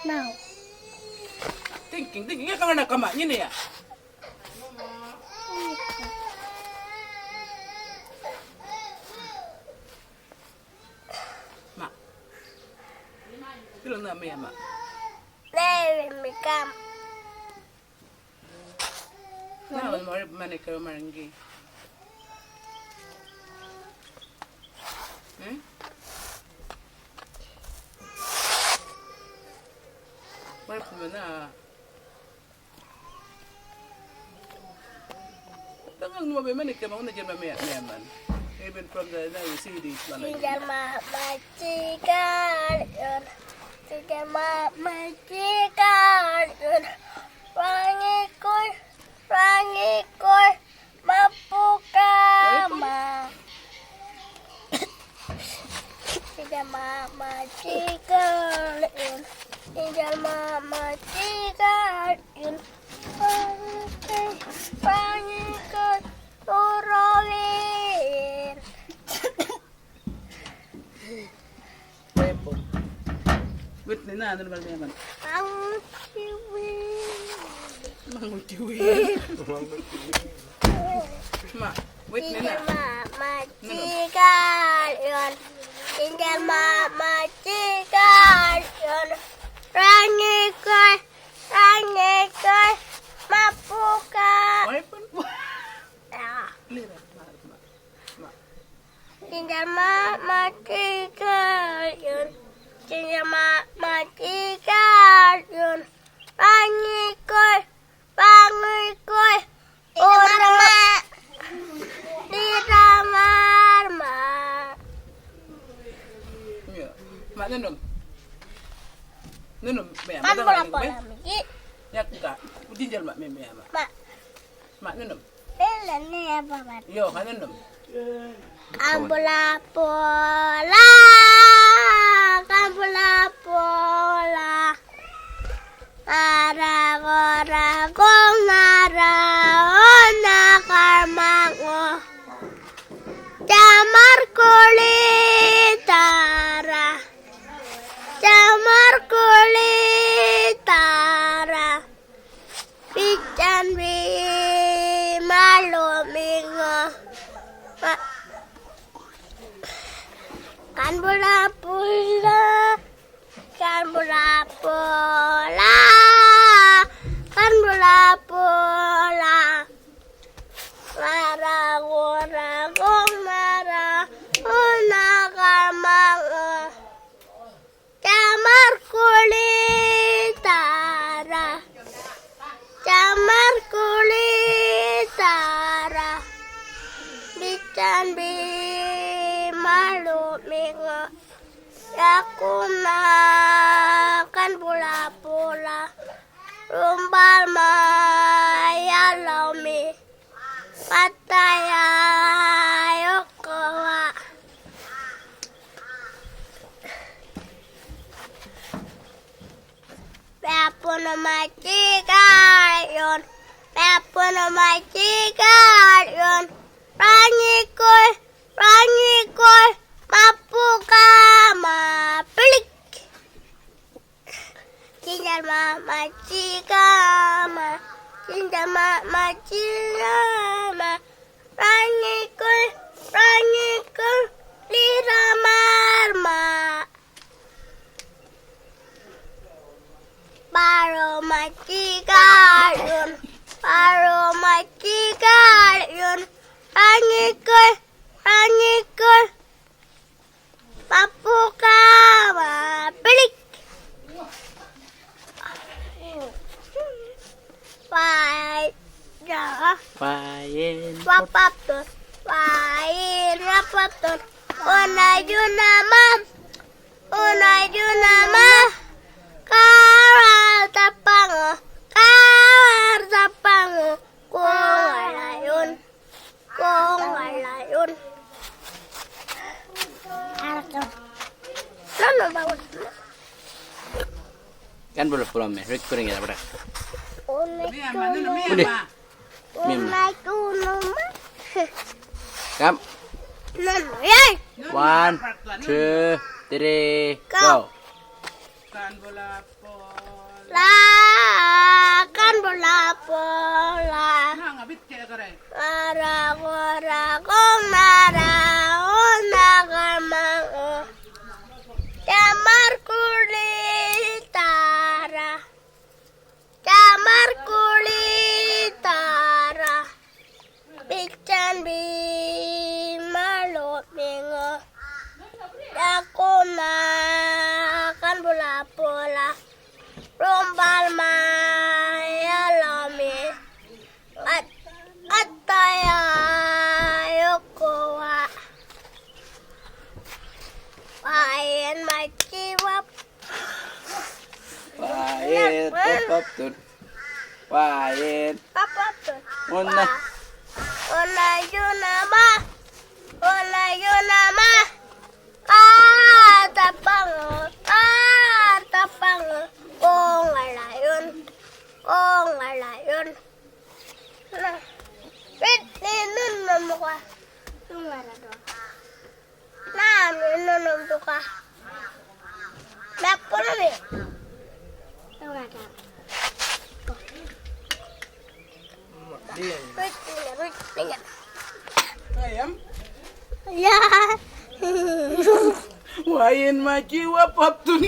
Mau. Tingkingnya kan ada kamaknya nih ya. Mak. Bilang nama ya, Mak. Mikam. Nah, mau mana ke maranggi. Mana? Tangang mo ba man ikamaw na dyan mayaman. Even from the now you see these one. Tinggal majikan, tinggal majikan, rangikul, mapukama. Tinggal majikan, tinggal majikan, rangikul, urowin. Whitney na, ano naman naman? Mangutiwi. Ma, Whitney na. Majikan yun. Tinggal majikan yun. Rangikul, mapuka. Ay, pun po. Lira, ma. Tinggal majikan yun. Tinggal majikan yun. Rangikul, urama. Lira marma. Ya, mak nenum. Nenum, maya. Kan pola-pola miki. Ya ka, udinjal mak maya mak. Mak nenum. Pelan ni apa mat? Yo, kan nenum. Pola-pola. Rago ona karmango. Jamar kulitara. Pican bi malumingo. Kan bola-bola. Rago mara ona karmango. Jamar kulitara. Bican bi malumingo. Aku makan bola-bola, rumbal maya lomi, pataya yokawa. Pepun majikan yon, rangikul, mapukama, pelik. Tinggal majikan, rangikul, lira marma. Baru majikan yun, rangikul, mapukama, pelik. Payen. Rapatun. Unaju nama. Kawar tapango. Kong alayun. Ano bawat? Kan belum ya, recording ya berapa? Unay kuno ma. Kam. Nano yan. 1, 2, 3, go. Kan bola pol. La kan bola pola. Nah, ngabit kayak kare. Ara gora kong nara ona gamang. Camar kulitara. Camar kulitara. Bichan bi malot bingo. Ako na kan bola pola. Rombal maya lami. Ataya yokowa. Payan makiwap. Pahit, papaptut. Pahit. Apa tuh? Una. Ona yunama. Ona yunama. Katapang. Katapang. Kong alayon. Kong alayon. Nah. Ninunum ka. Tumara doon. Ninunum to ka. Nakpo na mi. Tumara. Wait, tingnan. Ayam. Yeah. Wayan makiwa paptun.